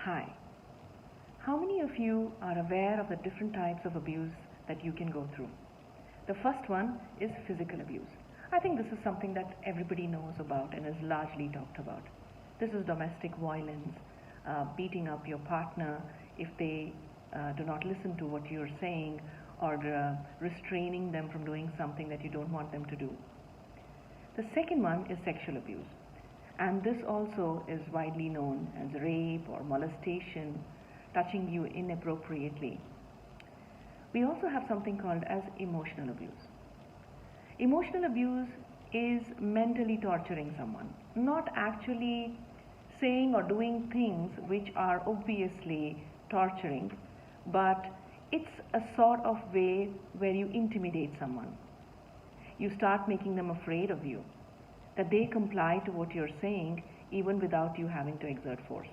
Hi. How many of you are aware of the different types of abuse that you can go through? The first one is physical abuse. I think this is something that everybody knows about and is largely talked about. This is domestic violence, beating up your partner if they do not listen to what you're saying, or restraining them from doing something that you don't want them to do. The second one is sexual abuse, and this also is widely known as rape or molestation, touching you inappropriately. We also have something called as emotional abuse. Emotional abuse is mentally torturing someone, not actually saying or doing things which are obviously torturing, but it's a sort of way where you intimidate someone. You start making them afraid of you, that they comply to what you're saying even without you having to exert force.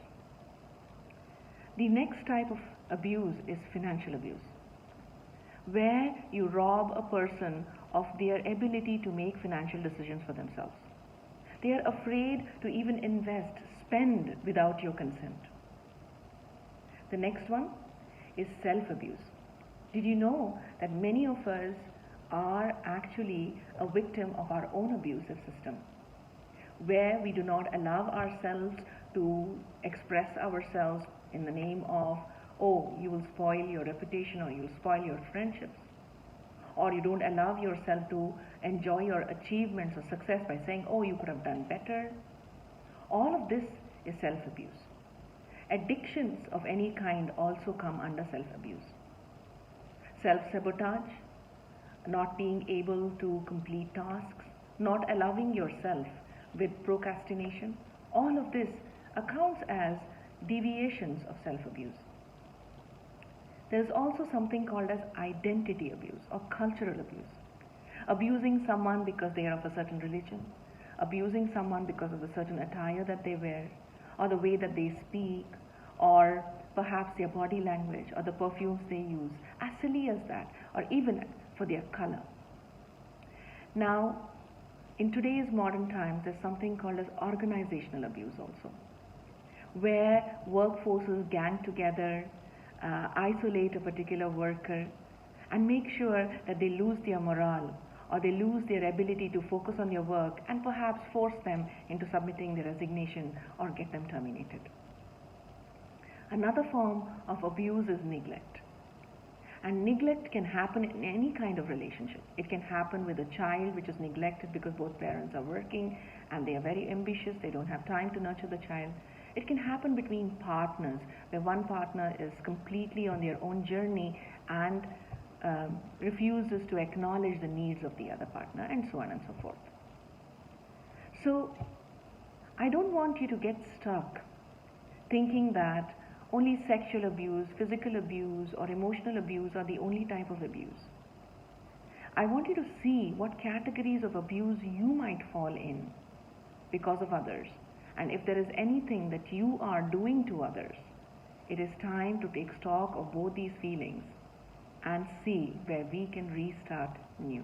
The next type of abuse is financial abuse, where you rob a person of their ability to make financial decisions for themselves. They are afraid to even invest, spend without your consent. The next one is self-abuse. Did you know that many of us are actually a victim of our own abusive system, where we do not allow ourselves to express ourselves in the name of, oh, you will spoil your reputation or you will spoil your friendships, or you don't allow yourself to enjoy your achievements or success by saying, oh, you could have done better. All of this is self-abuse. Addictions of any kind also come under self-abuse. Self-sabotage, not being able to complete tasks, not allowing yourself with procrastination, all of this accounts as deviations of self-abuse. There's also something called as identity abuse or cultural abuse. Abusing someone because they are of a certain religion, abusing someone because of the certain attire that they wear, or the way that they speak, or perhaps their body language, or the perfumes they use, as silly as that, or even for their color. Now, in today's modern times, there's something called as organizational abuse also, where workforces gang together, isolate a particular worker, and make sure that they lose their morale, or they lose their ability to focus on their work, and perhaps force them into submitting their resignation or get them terminated. Another form of abuse is neglect. And neglect can happen in any kind of relationship. It can happen with a child which is neglected because both parents are working and they are very ambitious, they don't have time to nurture the child. It can happen between partners, where one partner is completely on their own journey and refuses to acknowledge the needs of the other partner, and so on and so forth. So, I don't want you to get stuck thinking that only sexual abuse, physical abuse, or emotional abuse are the only type of abuse. I want you to see what categories of abuse you might fall in because of others. And if there is anything that you are doing to others, it is time to take stock of both these feelings and see where we can restart new.